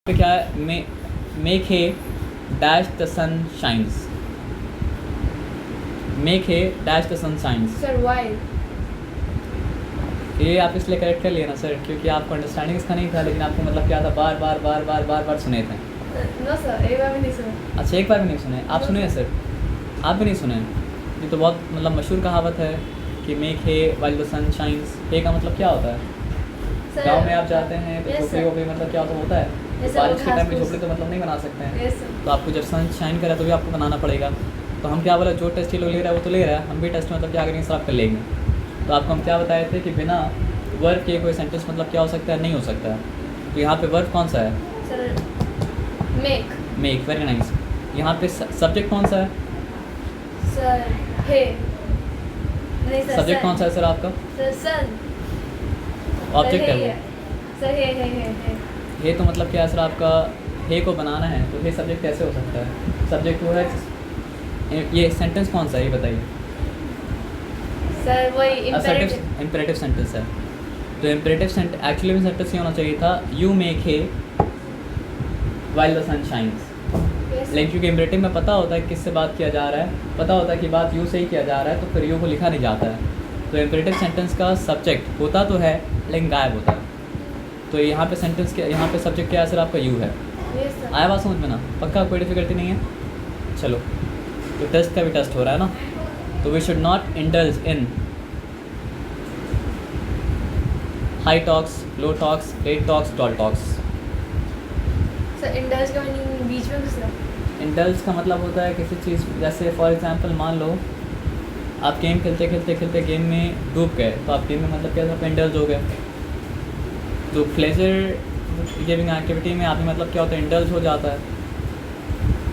पे क्या है, make hay dash the sun shines, make hay dash the sun shines. Sir why? ये आप इसलिए करेक्ट कर लिए ना सर, क्योंकि आपको अंडरस्टैंडिंग इसका नहीं था, लेकिन आपको मतलब क्या था, बार बार बार बार बार बार बार सुने थे। नो सर, एक बार भी नहीं सुना। अच्छा, एक बार भी नहीं सुने आप? No, सुने हैं सर? आप भी नहीं सुने? ये तो बहुत मतलब मशहूर कहावत है कि make hay while the sun shines. Hay का मतलब क्या होता है? गाँव में आप जाते हैं तो Yes, झोपड़ी sir. वोपड़ी मतलब क्या होता है? Yes, sir, बारिश के वो टाइम में घास झोपड़ी तो मतलब नहीं बना सकते हैं, Yes, sir. तो आपको जब सन शाइन करे तो भी आपको बनाना पड़ेगा। तो हम क्या बोला, जो टेस्ट ये लोग ले रहा है वो तो ले रहा है, हम भी टेस्ट मतलब क्या करेंगे सर, आप कर लेंगे। तो आपको हम क्या बताए थे कि बिना वर्ब के कोई सेंटेंस मतलब क्या हो सकता है, नहीं हो सकता है। तो यहाँ पे वर्ब कौन सा है? Sir make. Make, very nice. यहाँ पे सब्जेक्ट कौन सा है? सर हे। नहीं सर, सब्जेक्ट कौन सा है सर आपका? सर सन। ऑब्जेक्ट है वो। सर हे। हे तो मतलब क्या है सर आपका? हे को बनाना है तो हे सब्जेक्ट कैसे हो सकता है? सब्जेक्ट वो है। ये सेंटेंस कौन सा है ये बताइए? सर वही इम्पेरेटिव। इम्पेरेटिव सेंटेंस है। तो इम्पेरेटिव सेंटेंस एक्चुअली में सेंटेंस ये होना चाहिए था, you make hay while the sun shines. लेकिन क्योंकि इम्पेरेटिव में पता होता है किससे बात किया जा रहा है, पता होता है कि बात यू से ही किया जा रहा है, तो फिर यू को लिखा नहीं जाता है। तो इम्पेरेटिव सेंटेंस का सब्जेक्ट होता तो है लेकिन गायब होता है। तो यहाँ पे सेंटेंस के यहाँ पे सब्जेक्ट क्या है सर आपका? यू है। आया बात समझ में ना? पक्का कोई डिफिकल्टी नहीं है? चलो, तो टेस्ट का भी टेस्ट हो रहा है ना। तो we should not indulge in high talks, low talks, late talks, tall talks. Sir indulge का मीनिंग बीच में घुसना। इंडल्ज का मतलब होता है किसी चीज़, जैसे फॉर एग्जांपल मान लो आप गेम खेलते खेलते खेलते गेम में डूब गए, तो आप गेम में मतलब क्या आप इंडल्ज हो गए। तो प्लेजर गिविंग एक्टिविटी में आप मतलब क्या होता है, इंडल्ज हो जाता है।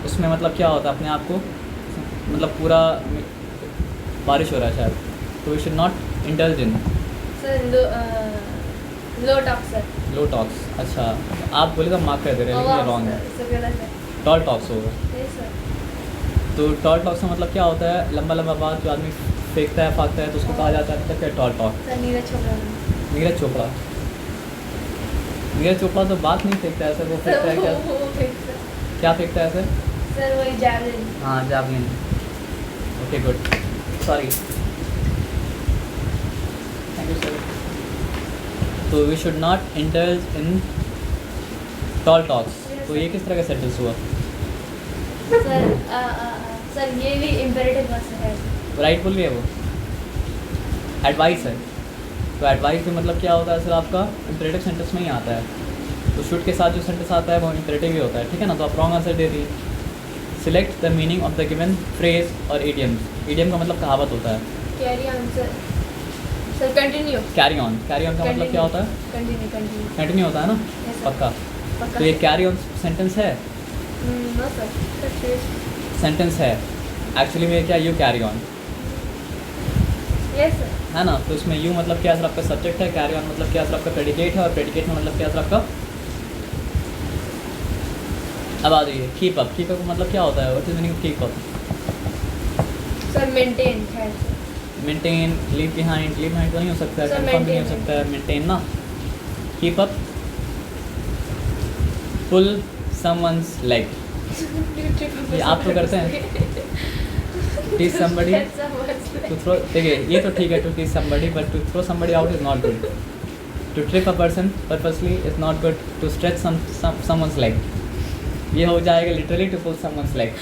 उसमें मतलब क्या होता है, अपने आप को मतलब पूरा बारिश हो रहा है शायद, तो we should not indulge in. Sir low talk sir. Low talks. अच्छा, आप बोले तो मार्क कर दे रहे हैं, लेकिन ये रॉन्ग है। सर गलत है। टॉल टॉक्स होगा। Yes sir. तो टॉल टॉक्स का मतलब क्या होता है? लंबा लंबा बात जो आदमी फेंकता है फाँकता है तो उसको कहा जाता है मतलब क्या? Tall talk. Sir Neeraj Chopra. Neeraj Chopra? Neeraj Chopra तो बात नहीं फेंकता है सर, वो फेंकता है क्या? वो फेंकता। क्या फेंकता है सर? सर वही जैवलिन। हाँ, javelin. Okay good, sorry, thank you sir. तो we should not indulge in tall talks. तो ये किस तरह का सेंटेंस हुआ? सर ये भी इम्पेरेटिव वर्ड है। राइट बोल गए वो। एडवाइस है, तो एडवाइस भी मतलब क्या होता है सर आपका? इम्पेरेटिव सेंटेंस में ही आता है। तो शुड के साथ जो सेंटेंस आता है वो इम्पेरेटिव ही होता है, ठीक है ना? तो आप रॉन्ग आंसर दे दिए। Select the meaning of the given phrase और इडियम। इडियम का मतलब कहावत होता है। Carry on sir. Sir continue. Carry on, carry on का मतलब क्या होता है? कंटिन्यू। कंटिन्यू होता है ना? Yes, sir. पक्का। पक्का। तो ये कैरी ऑन सेंटेंस है? No sir. सेंटेंस है एक्चुअली में क्या? You carry on, yes sir. है ना? तो इसमें यू मतलब क्या सर आपका? सब्जेक्ट है। कैरी ऑन मतलब क्या सर आपका? प्रेडिकेट है। और प्रेडिकेट में मतलब क्या सर आपका? अब आ जाइए, कीप अप। कीप अप का मतलब क्या होता है? What is meaning of keep up? Sir maintain है। Maintain, leave behind. Leave behind तो नहीं हो सकता है, Sir, कंफर्म भी नहीं हो maintain. सकता है, मेंटेन ना। कीप अप, पुल समवंस लेग। ये आप तो करते हैं। टीच समबडी टू थ्रो, देखिए ये तो ठीक है, to teach somebody, but to throw somebody out is not good. To trip a person purposely is not good. To stretch someone's leg, ये हो जाएगा literally to pull someone's leg.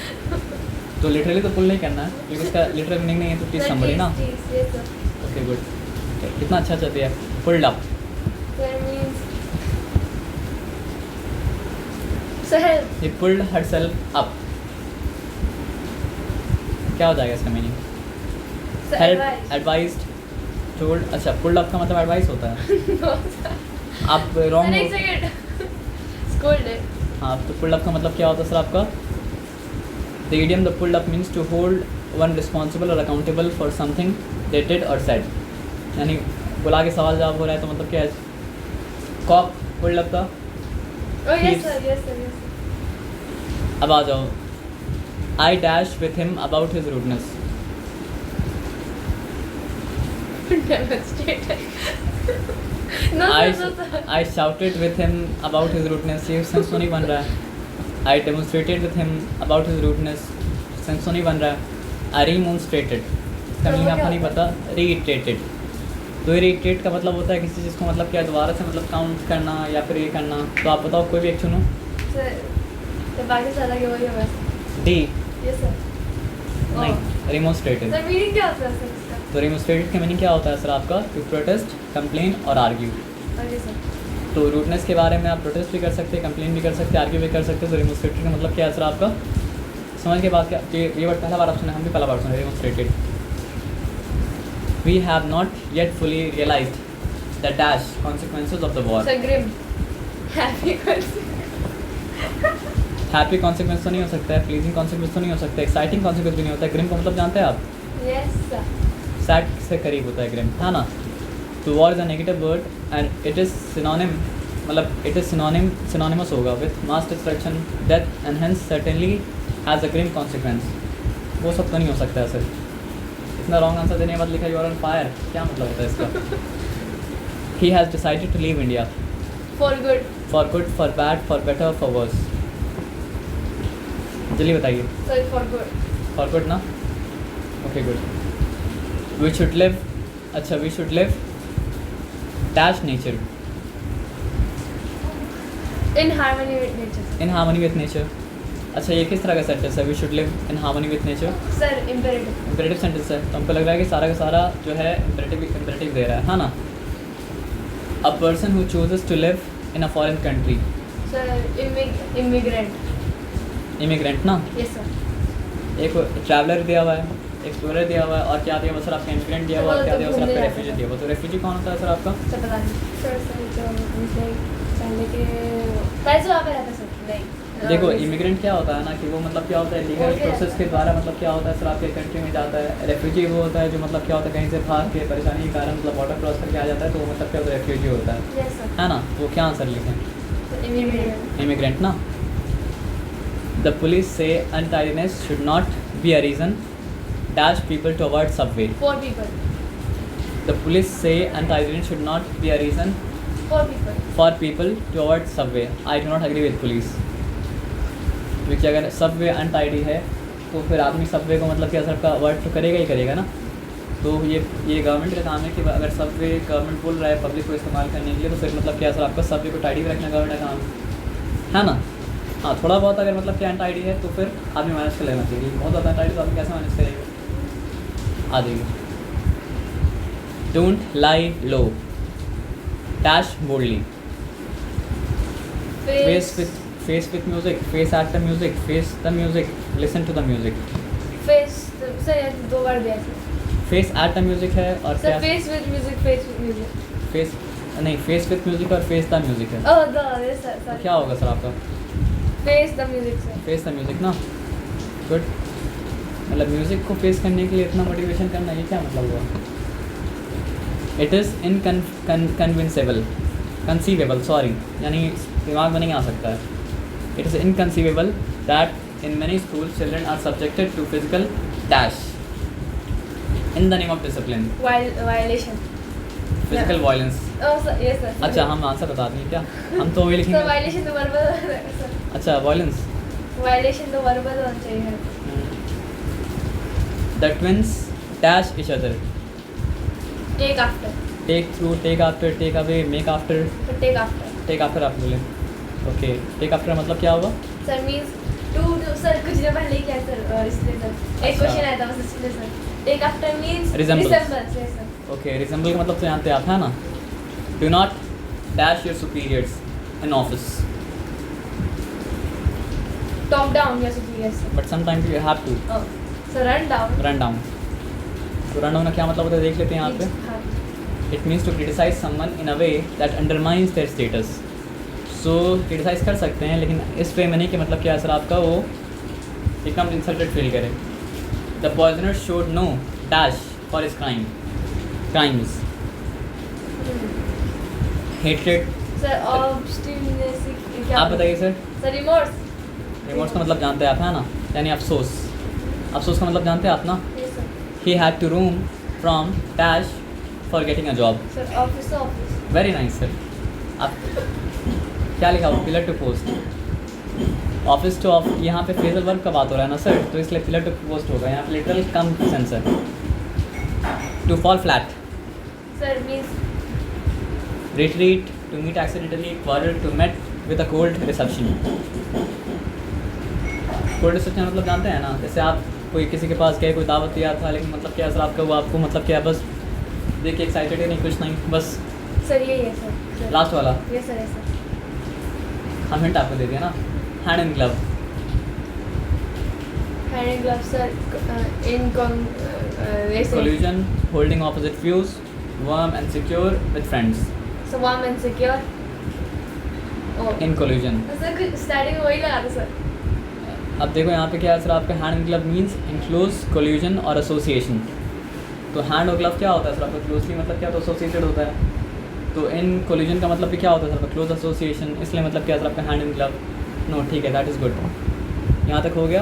तो literally तो पुल नहीं करना है, क्योंकि इसका लिटरल मीनिंग नहीं है टू टीच समबडी ना। ओके गुड, कितना अच्छा चलती है। Pulled up, he pulled herself up, क्या हो जाएगा इसका मीनिंग? Help, advised, told. अच्छा, पुल्ड अप का मतलब एडवाइस होता है। आप रॉन्ग हो। हाँ, तो पुल्ड अप का मतलब क्या होता है सर आपका? The idiom the pulled up means to hold one responsible और accountable for something they did और सेड। यानी बुला के सवाल जवाब हो रहा है तो मतलब क्या है? कॉप पुल्ड अप था। अब आ जाओ, I dash with him about his rudeness. No, I no, no, sir. I shouted with him about his rudeness. ये सेंस तो नहीं बन रहा है. I demonstrated with him about his rudeness. Sense तो नहीं बन रहा है. I remonstrated. इसका तो मीनिंग वो आपको क्या नहीं होता पता. Reiterated. तो reiterate का मतलब होता है किसी चीज़ को मतलब क्या दोबारा से मतलब काउंट करना या फिर ये करना. तो आप बताओ कोई भी एक चुनो. Sir, तो बाकी सारा के वही होगा. D. Yes, sir. नहीं. Remonstrated. सर मीनिंग क्या होता है सर इसका? तो remonstrated का मीनिंग क्या होता है सर आपका? To protest, complain और argue. Okay sir. तो रूडनेस के बारे में आप प्रोटेस्ट भी कर सकते हैं, कंप्लेन भी कर सकते हैं, आर्ग्यू भी कर सकते हैं. तो रिमोस्ट्रेटेड का मतलब क्या है सर आपका? समझ के बाद क्या ये वर्ड पहला बार आप सुने, हम भी पहला बार सुने. Remonstrated. We have not yet fully realised the dash consequences of the war. Sir grim. Happy happy consequence तो नहीं हो सकता है, प्लीजिंग कॉन्सिक्वेंस तो नहीं हो सकता है, एक्साइटिंग कॉन्सिक्वेंस भी नहीं होता है. ग्रिम का मतलब जानते हैं आप? Yes sir. सैड से करीब होता है ग्रिम, है ना. तो war is a negative word and it is synonym, मतलब इट इज़ सिनोनिमस होगा with mass destruction, death and hence certainly has a grim consequence. वो सब तो नहीं हो सकता है सर. इतना रॉन्ग आंसर देने के बाद लिखा यू आर ऑन फायर. क्या मतलब होता है इसका? He has decided to leave India. For good. For good, for bad, for better, for worse. जल्दी बताइए. Sir for good. For good ना. Okay good. We should live. अच्छा we should live dash nature. In harmony with nature. In harmony with nature. अच्छा ये किस तरह का sentence है? We should live in harmony with nature. Sir imperative. Imperative sentence है. तो हमको लग रहा है कि सारा का सारा जो है इम्परेटिव दे रहा है ना. A person who chooses to live in a foreign country. Sir immigrant. Immigrant ना. Yes sir. एक ट्रैवलर दिया हुआ है, एक्सप्लोरर दिया हुआ है, और क्या दिया हुआ सर आपका? इमिग्रेंट दिया हुआ है. क्या दिया हुआ सर आपका? रेफ्यूजी दिया हुआ. तो रेफ्यूजी कौन होता है सर आपका? सर पता नहीं. सर जो मतलब पहले के पैसे वहाँ पे रहता है सर. नहीं. देखो इमिग्रेंट क्या होता है ना कि वो मतलब क्या होता है लीगल Okay. प्रोसेस के द्वारा मतलब क्या होता है सर आपके कंट्री में जाता है. रेफ्यूजी वो होता है जो मतलब क्या होता है कहीं से भाग के परेशानी के कारण मतलब बॉर्डर क्रॉस करके आ जाता है. तो वो मतलब क्या होता है? रेफ्यूजी होता है. Yes sir. है ना. वो क्या आंसर लिखें? इमिग्रेंट. इमिग्रेंट ना. द पुलिस से untidiness should not be a reason dash people to avoid subway. For people. The police से untidiness should not be a reason for people. For people to avoid subway. I do not agree with police. क्योंकि अगर Subway untidy है तो फिर आदमी Subway को मतलब क्या सर का अवॉइड तो करेगा ही करेगा ना. तो ये गवर्नमेंट का काम है कि अगर सबवे गवर्नमेंट बोल रहा है पब्लिक को इस्तेमाल करने के लिए तो फिर मतलब क्या सर आपका सबवे को टाइडी भी रखना गवर्नमेंट का काम है ना. हाँ थोड़ा बहुत अगर मतलब क्या अनटाइडी है तो फिर आदमी मैनेज कर लेना चाहिए. बहुत ज़्यादा अनटाइडी तो आदमी कैसे मैनेज करेगा? आ जाइए. Don't lie low dash boldly. Face with music, face at the music, face the music, listen to the music. Face. Sir ये दो बार दिया sir. Face at the music है और सर क्या? Face with music. Face with music. Face नहीं, face with music और face the music है. ओह the yes sir. तो क्या होगा सर आपका? Face the music sir. Face the music ना. गुड. मतलब म्यूजिक को फेस करने के लिए इतना मोटिवेशन करना, ये क्या मतलब हुआ? इट इज़ कंसीवेबल सॉरी, यानी दिमाग में नहीं आ सकता है. It is inconceivable that in many school children are subjected to physical dash in the name of discipline. Violation. Physical violence. Oh sir yes sir. अच्छा हम आंसर बता देंगे क्या? हम तो वही सर लिखेंगे. वायलेशन तो वर्बल सर. अच्छा वायलेंस. वायलेशन तो वर्बल होना चाहिए. The twins dash each other. Take after. Take through, take after, take away, make after. तो टेक आफ्टर. टेक आफ्टर आप बोले. ओके. टेक आफ्टर मतलब क्या होगा? सर मींस टू सर कुछ दिन पहले क्या सर इसलिए सर एक क्वेश्चन आया था बस इसलिए sir. Take after means Resembles. Resembles. Yes sir. Okay. Resemble का मतलब तो जानते हैं आप, है ना. Do not dash your superiors in office. Top down या superior sir. But sometimes you have to oh sir run down. Run down. तो रन होना क्या मतलब होता है देख लेते हैं यहाँ पे. हाँ. It means to criticize someone in a way that undermines their status. So criticize कर सकते हैं लेकिन इस वे में नहीं कि मतलब क्या सर आपका वो एकदम इंसल्टेड फील करे. The poisoner showed no dash for his crimes. Hatred. Sir obstinacy क्या? आप बताइए सर. Sir remorse. रिमोर्स का मतलब जानते हैं आप, है ना, यानी अफसोस. अफसोस का मतलब जानते हैं आप ना. Yes sir. He had to roam from dash for getting a job? Sir office से ऑफिस। Very nice sir. आप क्या लिखा हो? Pillar to post. Office to off, यहाँ पे फ्रेजल वर्ब का बात हो रहा है ना सर, तो इसलिए पिलर टू पोस्ट होगा। यहाँ पे लिटरल कम सेंस है। To fall flat. Sir means retreat, to meet accidentally, quarrel, to met with a cold reception. Cold reception मतलब जानते हैं ना, जैसे आप कोई किसी के पास गए, कोई दावत दिया था, लेकिन मतलब क्या सर आपका वो आपको मतलब क्या बस देख के एक्साइटेड है, नहीं कुछ नहीं, बस सर यही है सर। लास्ट वाला। Yes sir, yes sir. हम हिंट आपको दे दिया ना, hand in glove. Hand in glove sir, in collusion, holding opposite views, warm and secure with friends. So warm and secure. In collusion. Sir कुछ starting में वही लगा था सर। अब देखो यहाँ पे क्या है सर, आपका hand in glove means enclose, collusion और एसोसिएशन। तो हैंड और ग्लव क्या होता है सर आपका? क्लोजली मतलब क्या, तो एसोसिएटेड होता है। तो इन कोल्यूजन का मतलब भी क्या होता है सर आपका? Close association. इसलिए मतलब क्या सर आपका हैंड इन ग्लव। नो ठीक है, दैट इज़ गुड। यहाँ तक हो गया।